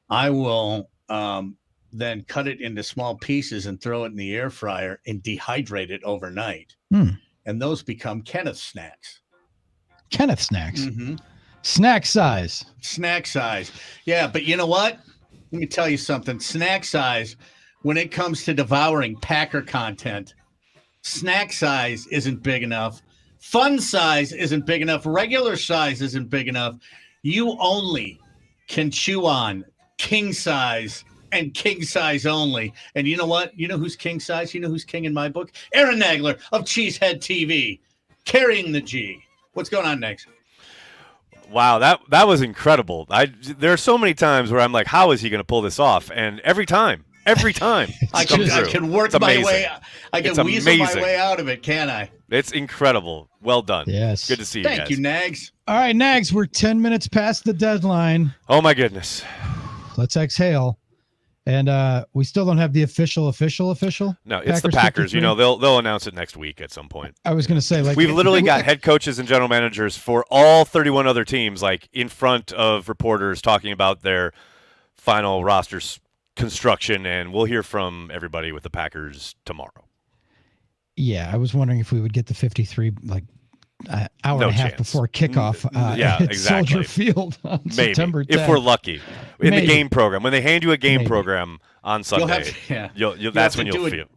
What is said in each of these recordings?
I will then cut it into small pieces and throw it in the air fryer and dehydrate it overnight. And those become Kenneth snacks. Kenneth snacks. Mm-hmm. Snack size. Snack size. Yeah, but you know what? Let me tell you something. Snack size, when it comes to devouring Packer content, snack size isn't big enough. Fun size isn't big enough. Regular size isn't big enough. You only can chew on king size and king size only. And you know what? You know who's king size? You know who's king in my book? Aaron Nagler of Cheesehead TV, carrying the G. What's going on next? Wow, that was incredible. There are so many times where I'm like, how is he going to pull this off? And every time, I can work my way. I can weasel my way out of it, can I? It's incredible. Well done. Yes. Good to see you guys. Thank you, Nags. All right, Nags, we're 10 minutes past the deadline. Oh, my goodness. Let's exhale. And we still don't have the official. No, it's the Packers. 53. You know, they'll announce it next week at some point. I was going to say, like, we've literally got head coaches and general managers for all 31 other teams, like in front of reporters talking about their final rosters construction, and we'll hear from everybody with the Packers tomorrow. Yeah, I was wondering if we would get the 53 like hour and a half before kickoff at exactly. Soldier Field on Maybe. September 10th. If we're lucky. In the game program. When they hand you a game program on Sunday, that's when you'll feel.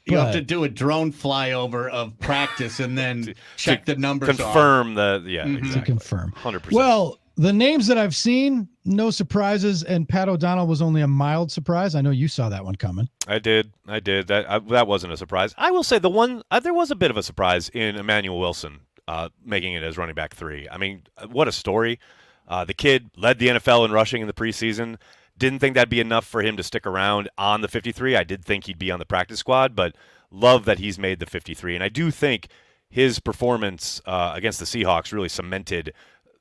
You have to do a drone flyover of practice and then check the numbers confirm off. Exactly. To confirm. 100%. Well, the names that I've seen, no surprises, and Pat O'Donnell was only a mild surprise. I know you saw that one coming. I did. That wasn't a surprise. I will say there was a bit of a surprise in Emmanuel Wilson making it as running back 3. I mean, what a story. The kid led the NFL in rushing in the preseason. Didn't think that'd be enough for him to stick around on the 53. I did think he'd be on the practice squad, but love that he's made the 53. And I do think his performance against the Seahawks really cemented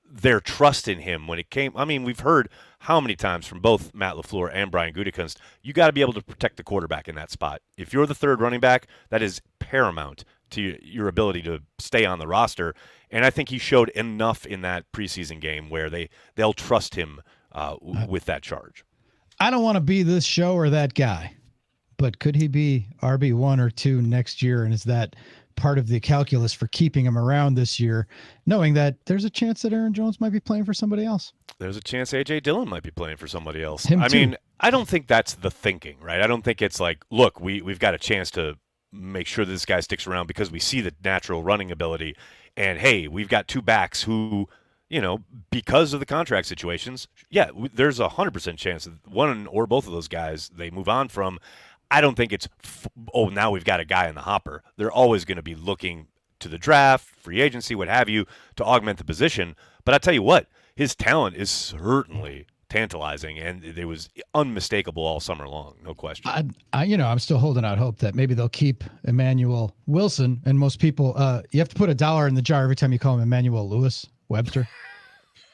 their trust in him when it came. I mean, we've heard how many times from both Matt LaFleur and Brian Gutekunst, you got to be able to protect the quarterback in that spot. If you're the third running back, that is paramount to your ability to stay on the roster. And I think he showed enough in that preseason game where they'll trust him with that charge. I don't want to be this show or that guy, but could he be RB1 or 2 next year? And is that part of the calculus for keeping him around this year, knowing that there's a chance that Aaron Jones might be playing for somebody else? There's a chance A.J. Dillon might be playing for somebody else. Him I too. mean, I don't think that's the thinking, right? I don't think it's like, look, we've got a chance to make sure that this guy sticks around because we see the natural running ability. And, hey, we've got 2 backs who, you know, because of the contract situations, there's a 100% chance that one or both of those guys they move on from. I don't think it's, now we've got a guy in the hopper. They're always going to be looking to the draft, free agency, what have you, to augment the position. But I tell you what, his talent is certainly tantalizing, and it was unmistakable all summer long, no question. I'm still holding out hope that maybe they'll keep Emmanuel Wilson, and most people, you have to put $1 in the jar every time you call him Emmanuel Lewis Webster.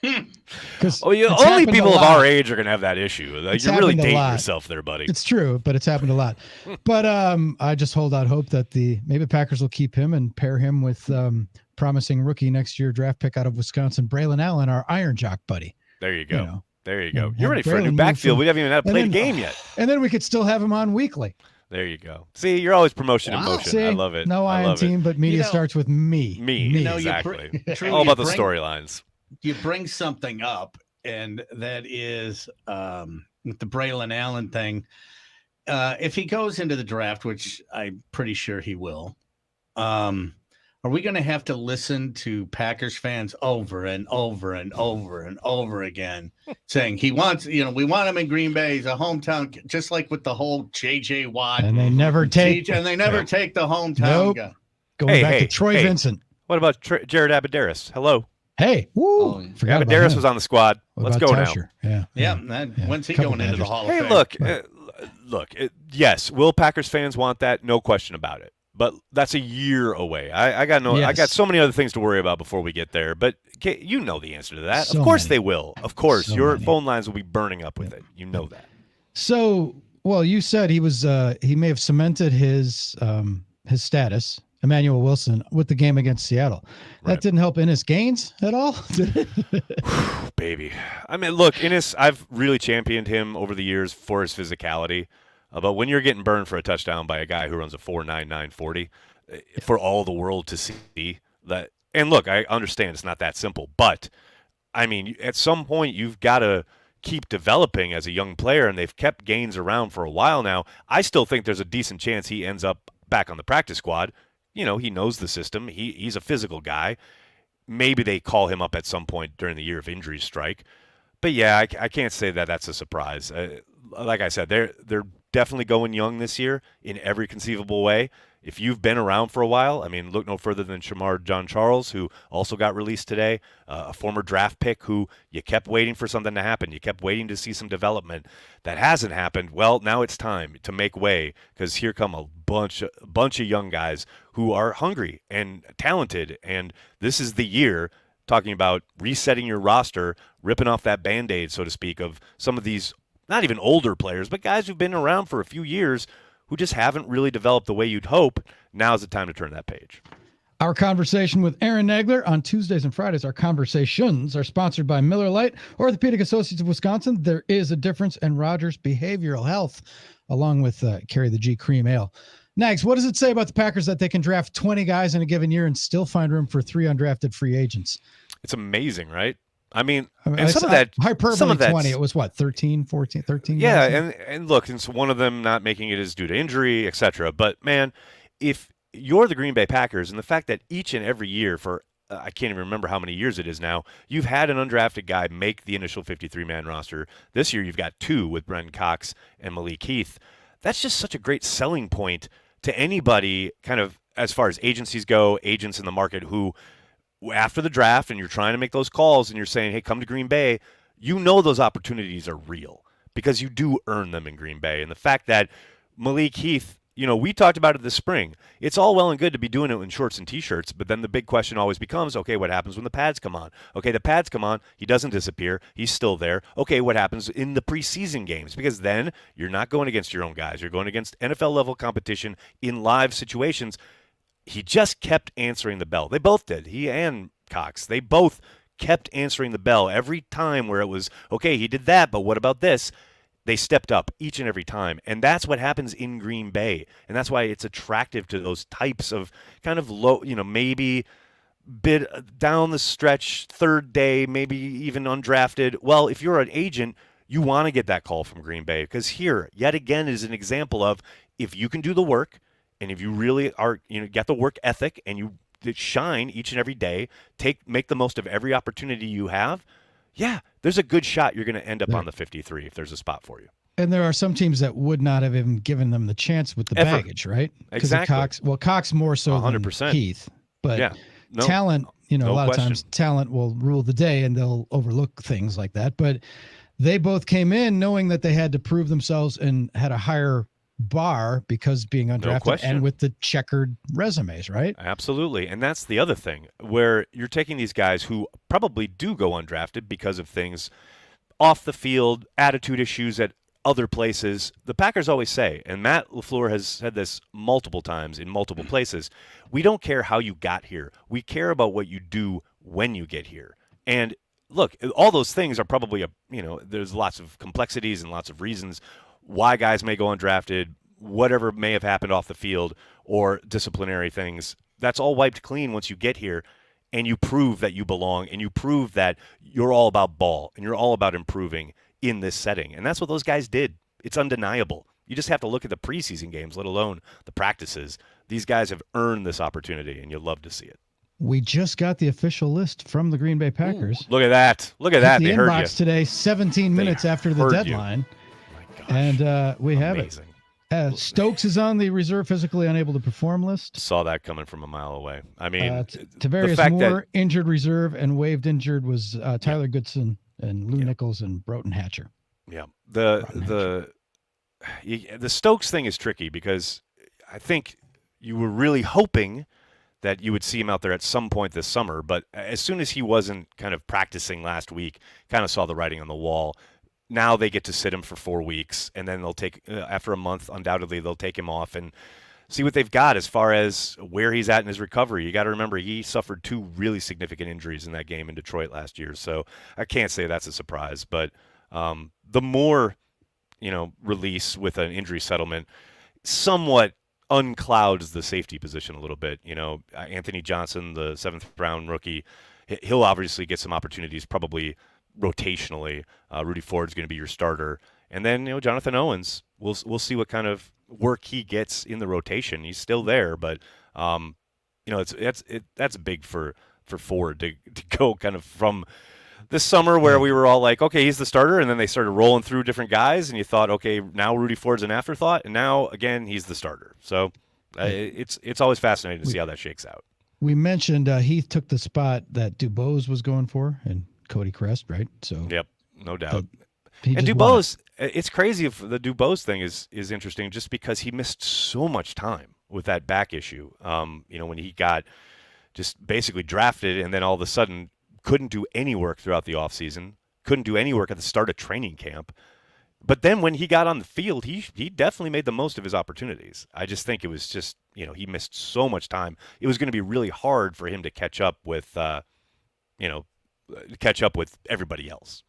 Only people of our age are going to have that issue. You're really dating yourself there, buddy. It's true, but it's happened a lot. But I just hold out hope that maybe Packers will keep him and pair him with promising rookie next year draft pick out of Wisconsin, Braylon Allen, our Iron Jock buddy. There you go. There you go. You're ready for a new backfield. We haven't even had to play the game yet. And then we could still have him on weekly. There you go. See, you're always promotion in motion. See, I love it. No Iron team, but media starts with me. Me, exactly. All about the storylines. You bring something up, and that is with the Braylon Allen thing. If he goes into the draft, which I'm pretty sure he will, are we going to have to listen to Packers fans over and over and over and over again saying we want him in Green Bay. He's a hometown, just like with the whole J.J. Watt. And they never take take the hometown guy. Going back to Troy Vincent. What about Jared Abadaris? Hello. Hey, Abadaris was on the squad. Let's go Tasher? now. Yeah. When's he going into the Hall of Fame? Hey, look. Yes, will Packers fans want that? No question about it. But that's a year away. I got so many other things to worry about before we get there. But you know the answer to that. Of course they will. Of course, your phone lines will be burning up with it. You know that. So, well, you said he may have cemented his status Emmanuel Wilson with the game against Seattle. That didn't help Ennis Gaines at all, did it? Baby. I mean, look, Ennis, I've really championed him over the years for his physicality. But when you're getting burned for a touchdown by a guy who runs a 4.99 40, for all the world to see that, and look, I understand it's not that simple, but I mean, at some point you've got to keep developing as a young player, and they've kept Gaines around for a while now. I still think there's a decent chance he ends up back on the practice squad. You know, he knows the system. He's a physical guy. Maybe they call him up at some point during the year if injuries strike. But yeah, I can't say that that's a surprise. Like I said, they're definitely going young this year in every conceivable way. If you've been around for a while, I mean, look no further than Shamar John Charles, who also got released today, a former draft pick who you kept waiting for something to happen. You kept waiting to see some development. That hasn't happened. Well, now it's time to make way, because here come a bunch of young guys who are hungry and talented, and this is the year, talking about resetting your roster, ripping off that Band-Aid, so to speak, of some of these not even older players, but guys who've been around for a few years who just haven't really developed the way you'd hope. Now's the time to turn that page. Our conversation with Aaron Nagler on Tuesdays and Fridays. Our conversations are sponsored by Miller Lite, Orthopedic Associates of Wisconsin. There is a difference in Rogers Behavioral Health, along with Carry the G Cream Ale. Nags, what does it say about the Packers that they can draft 20 guys in a given year and still find room for 3 undrafted free agents? It's amazing, right? I mean, and some of that hyperbole, some of 20, it was what, 13, 14, 13? Yeah, and look, and so one of them not making it is due to injury, etc. But man, if you're the Green Bay Packers, and the fact that each and every year for I can't even remember how many years it is now, you've had an undrafted guy make the initial 53-man roster. This year you've got 2 with Brenton Cox and Malik Heath. That's just such a great selling point to anybody, kind of as far as agencies go, agents in the market who, after the draft and you're trying to make those calls and you're saying, hey, come to Green Bay, you know those opportunities are real because you do earn them in Green Bay. And the fact that Malik Heath, you know, we talked about it this spring. It's all well and good to be doing it in shorts and T-shirts, but then the big question always becomes, okay, what happens when the pads come on? Okay, the pads come on. He doesn't disappear. He's still there. Okay, what happens in the preseason games? Because then you're not going against your own guys. You're going against NFL-level competition in live situations. He just kept answering the bell. They both did. He and Cox. They both kept answering the bell every time where it was, okay, he did that, but what about this? They stepped up each and every time. And that's what happens in Green Bay. And that's why it's attractive to those types of kind of low, you know, maybe bit down the stretch, third day, maybe even undrafted. Well, if you're an agent, you want to get that call from Green Bay, because here, yet again, is an example of if you can do the work, and if you really are, you know, get the work ethic and you shine each and every day, make the most of every opportunity you have, yeah, there's a good shot you're going to end up on the 53 if there's a spot for you. And there are some teams that would not have even given them the chance with the baggage, right? Exactly. Cox more so 100%. Than Heath. But talent, you know, a lot of times talent will rule the day and they'll overlook things like that. But they both came in knowing that they had to prove themselves and had a higher bar because being undrafted and with the checkered resumes, right? Absolutely. And that's the other thing, where you're taking these guys who probably do go undrafted because of things off the field, attitude issues at other places. The Packers always say, and Matt LaFleur has said this multiple times in multiple places, we don't care how you got here. We care about what you do when you get here. And look, all those things are probably, there's lots of complexities and lots of reasons why guys may go undrafted, whatever may have happened off the field or disciplinary things. That's all wiped clean once you get here and you prove that you belong and you prove that you're all about ball and you're all about improving in this setting. And that's what those guys did. It's undeniable. You just have to look at the preseason games, let alone the practices. These guys have earned this opportunity, and you'll love to see it. We just got the official list from the Green Bay Packers. Ooh, look at that. Look at that. They heard you today, 17 minutes after the deadline. And we have it. Stokes is on the reserve physically unable to perform list. Saw that coming from a mile away. I mean, Tavarius Moore injured reserve and waived injured was Tyler Goodson and Lou Nichols and Broughton Hatcher. Yeah. The Stokes thing is tricky because I think you were really hoping that you would see him out there at some point this summer, but as soon as he wasn't kind of practicing last week, kind of saw the writing on the wall. Now they get to sit him for 4 weeks, and then they'll take after a month. Undoubtedly, they'll take him off and see what they've got as far as where he's at in his recovery. You got to remember he suffered 2 really significant injuries in that game in Detroit last year, so I can't say that's a surprise. But the more release with an injury settlement somewhat unclouds the safety position a little bit. Anthony Johnson, the 7th round rookie, he'll obviously get some opportunities, probably rotationally. Rudy Ford's going to be your starter, and then Jonathan Owens. We'll see what kind of work he gets in the rotation. He's still there, but that's big for Ford to go kind of from this summer where we were all like, okay, he's the starter, and then they started rolling through different guys, and you thought, okay, now Rudy Ford's an afterthought, and now again he's the starter. So it's always fascinating to see how that shakes out. We mentioned Heath took the spot that Dubose was going for, and Cody Crest, right? So yep, no doubt. And Dubose, it's crazy. If the Dubose thing is interesting, just because he missed so much time with that back issue. When he got just basically drafted, and then all of a sudden couldn't do any work throughout the offseason, couldn't do any work at the start of training camp. But then when he got on the field, he definitely made the most of his opportunities. I just think it was just, he missed so much time. It was going to be really hard for him to catch up with everybody else.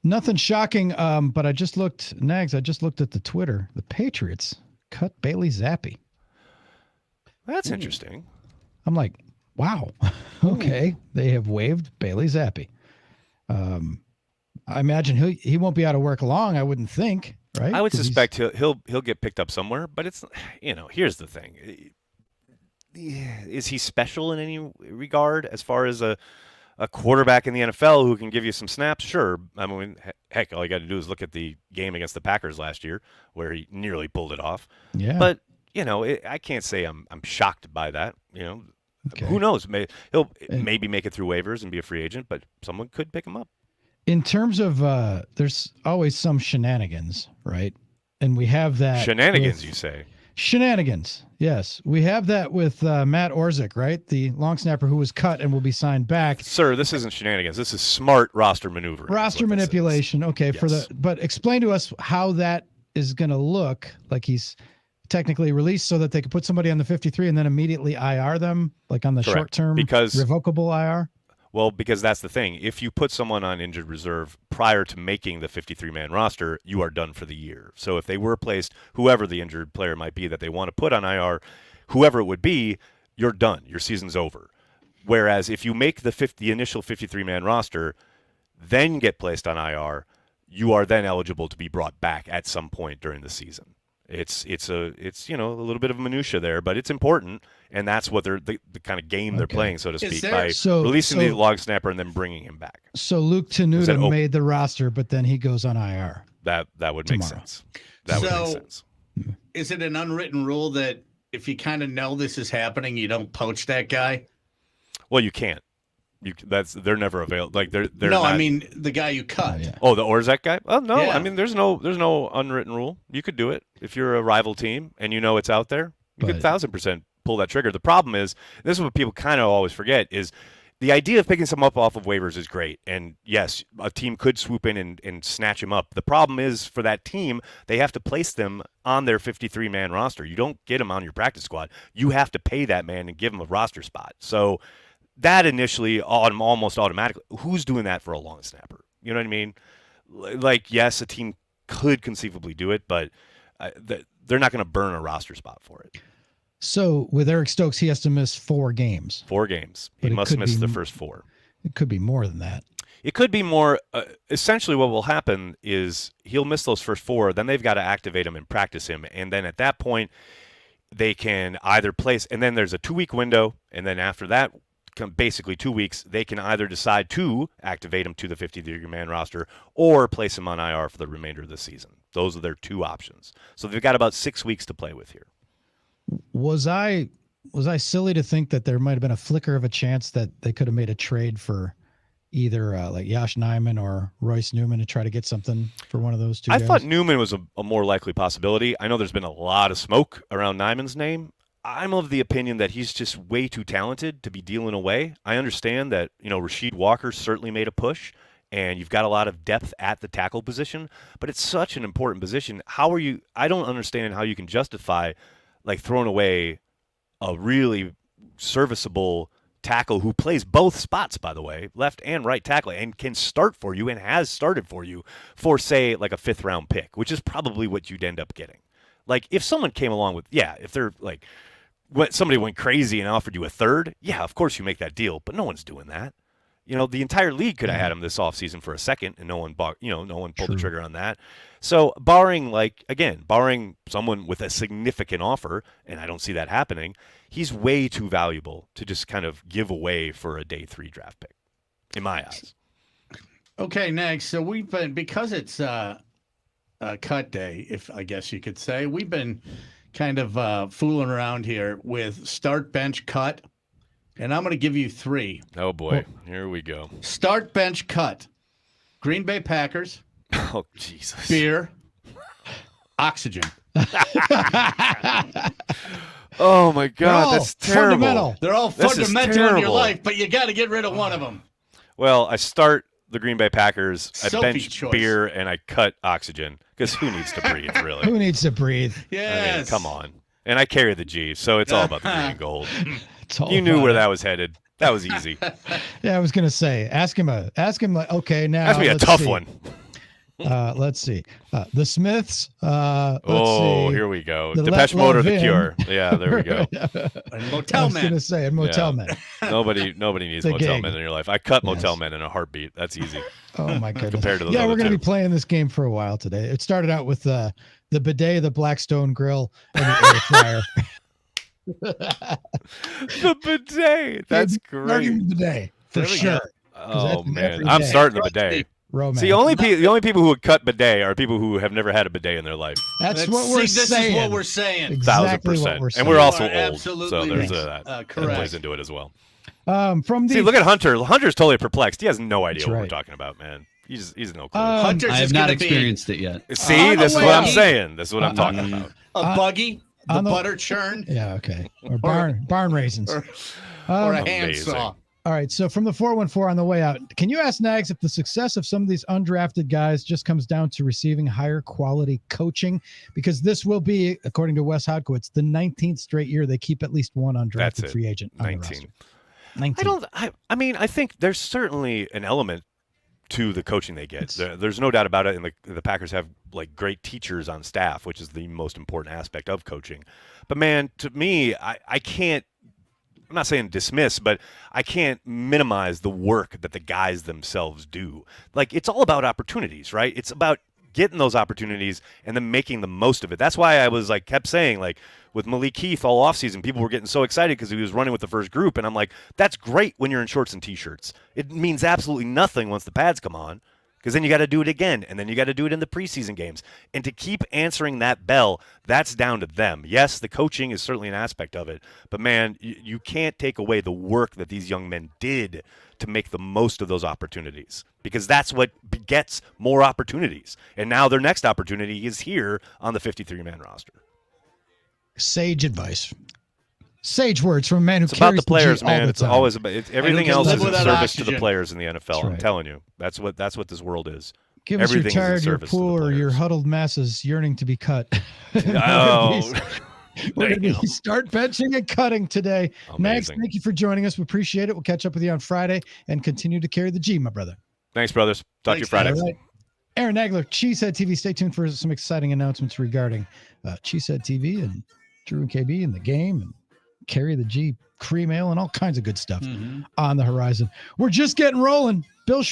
Nothing shocking, but I just looked at the Twitter. The Patriots cut Bailey Zappi. That's interesting. I'm like, wow. Okay. They have waived Bailey Zappi. I imagine he won't be out of work long, I wouldn't think, right? I would suspect he'll get picked up somewhere, but it's, here's the thing. Is he special in any regard as far as a quarterback in the NFL who can give you some snaps? Sure. I mean, heck, all you got to do is look at the game against the Packers last year where he nearly pulled it off. Yeah. But, I can't say I'm shocked by that. Okay. Who knows? He'll maybe make it through waivers and be a free agent, but someone could pick him up. In terms of, there's always some shenanigans, right? And we have that. Shenanigans, you say? Shenanigans, yes. We have that with Matt Orzik, right? The long snapper who was cut and will be signed back. Sir, this isn't shenanigans. This is smart roster maneuvering. Roster manipulation. Okay, yes. But explain to us how that is going to look like he's technically released so that they could put somebody on the 53 and then immediately IR them, like on the short-term revocable IR? Well, because that's the thing. If you put someone on injured reserve prior to making the 53-man roster, you are done for the year. So if they were placed, whoever the injured player might be that they want to put on IR, whoever it would be, you're done. Your season's over. Whereas if you make the initial 53-man roster, then get placed on IR, you are then eligible to be brought back at some point during the season. It's a little bit of minutia there, but it's important, and that's what the kind of game they're playing, so to speak, by releasing the long snapper and then bringing him back. So Luke Tenuta made the roster, but then he goes on IR. That would make sense. That would make sense. Is it an unwritten rule that if you kind of know this is happening, you don't poach that guy? Well, you can't. They're never available. Like they're no, not, I mean the guy you cut. Oh, the Orszak guy? Oh no, Yeah. I mean there's no unwritten rule. You could do it if you're a rival team and it's out there. You could 1,000% pull that trigger. The problem is, this is what people kind of always forget, is the idea of picking someone up off of waivers is great. And yes, a team could swoop in and snatch him up. The problem is for that team, they have to place them on their 53-man roster. You don't get them on your practice squad. You have to pay that man and give him a roster spot. So that initially, almost automatically, who's doing that for a long snapper? You know what I mean? Like, yes, a team could conceivably do it, but they're not going to burn a roster spot for it. So with Eric Stokes, he has to miss 4 games. 4 games. He must miss the first 4. It could be more than that. It could be more. Essentially, what will happen is he'll miss those first 4. Then they've got to activate him and practice him. And then at that point, they can either place, and then there's a 2-week window. And then after that, basically 2 weeks, they can either decide to activate him to the 53-man roster or place him on IR for the remainder of the season. Those are their 2 options. So they've got about 6 weeks to play with here. Was I silly to think that there might have been a flicker of a chance that they could have made a trade for either like Josh Nijman or Royce Newman to try to get something for one of those 2 guys? I thought Newman was a more likely possibility. I know there's been a lot of smoke around Nijman's name. I'm of the opinion that he's just way too talented to be dealing away. I understand that, Rasheed Walker certainly made a push, and you've got a lot of depth at the tackle position, but it's such an important position. I don't understand how you can justify like throwing away a really serviceable tackle who plays both spots, by the way, left and right tackle, and can start for you and has started for you for, say, like a 5th-round pick, which is probably what you'd end up getting. Like, if someone came along with, if they're like, somebody went crazy and offered you a 3rd, of course you make that deal, but no one's doing that. You know, the entire league could have had him this offseason for a 2nd, and no one pulled the trigger on that. So barring someone with a significant offer, and I don't see that happening, he's way too valuable to just kind of give away for a day 3 draft pick, in my eyes. Okay, next. So we've been, because it's cut day, if I guess you could say, we've been kind of fooling around here with start, bench, cut. And I'm going to give you 3. Oh, boy. Here we go. Start, bench, cut. Green Bay Packers. Oh, Jesus. Beer. Oxygen. Oh, my God. That's terrible. Fundamental. They're all fundamental in your life, but you got to get rid of one of them. Well, I start the Green Bay Packers, I Sophie bench choice. Beer, and I cut Oxygen. Because who needs to breathe, really? Who needs to breathe? Yes. I mean, come on. And I carry the G, so it's all about the green and gold. You knew where that was headed. That was easy. Yeah, I was gonna say, ask him like, okay, now Ask me a tough one. Let's see. The Smiths. Here we go. Depeche Mode or The Cure. Yeah, there we go. Motel I was Men. gonna say Motel Men. Nobody needs The Motel gig. Men in your life. I cut Motel Men in a heartbeat. That's easy. Oh my goodness. Compared to those we're other gonna two. be playing this game for a while today. It started out with the bidet, the Blackstone grill, and the air fryer. The bidet. That's great. Starting with the bidet for There we sure. go. Oh that's an man, every I'm day. starting the bidet. Romance. See, the only people who would cut bidet are people who have never had a bidet in their life. That's what we're This saying. is what we're saying. Exactly 1,000%. what we're saying. And we're also You are old, absolutely so there's right. that Correct. plays into it as well. From the See, look at Hunter. Hunter's totally perplexed. He has no idea That's what right. we're talking about, man. He's no clue. Hunter's I have is not gonna be experienced it yet. See, this is way. what I'm saying. This is what I'm talking about. a buggy, the on the- butter churn, Yeah, okay. Or barn raisins. or a Um, Amazing. handsaw. All right. So from the 414 on the way out, can you ask Nags if the success of some of these undrafted guys just comes down to receiving higher quality coaching? Because this will be, according to Wes Hodkowitz, the 19th straight year they keep at least one That's undrafted it. free agent on 19. the roster. 19. I mean, I think there's certainly an element to the coaching they get. There's no doubt about it. And the Packers have like great teachers on staff, which is the most important aspect of coaching. But man, to me, I can't, I'm not saying dismiss, but I can't minimize the work that the guys themselves do. Like, it's all about opportunities, right? It's about getting those opportunities and then making the most of it. That's why I was like, kept saying, like, with Malik Heath all offseason, people were getting so excited because he was running with the first group. And I'm like, that's great when you're in shorts and T-shirts. It means absolutely nothing once the pads come on, because then you got to do it again, and then you got to do it in the preseason games. And to keep answering that bell, that's down to them. Yes, the coaching is certainly an aspect of it, but man, you can't take away the work that these young men did to make the most of those opportunities, because that's what begets more opportunities. And now their next opportunity is here on the 53-man roster. Sage advice. Sage words from a man who It's about carries the players, G all man. the It's time. always about everything can else live is in without service to the oxygen. players in the NFL. That's I'm right. telling you, that's what this world is. Give us your everything's in tired, your service to the poor, your players. huddled masses yearning to be cut. Oh, We're going damn. to start benching and cutting today. Max, Amazing. thank you for joining us. We appreciate it. We'll catch up with you on Friday and continue to carry the G, my brother. Thanks, brothers. Talk to you Thanks, Friday. All right. Aaron Nagler, Cheesehead TV. Stay tuned for some exciting announcements regarding Cheesehead TV and Drew and KB and the game and Carry the G cream ale and all kinds of good stuff on the horizon. We're just getting rolling.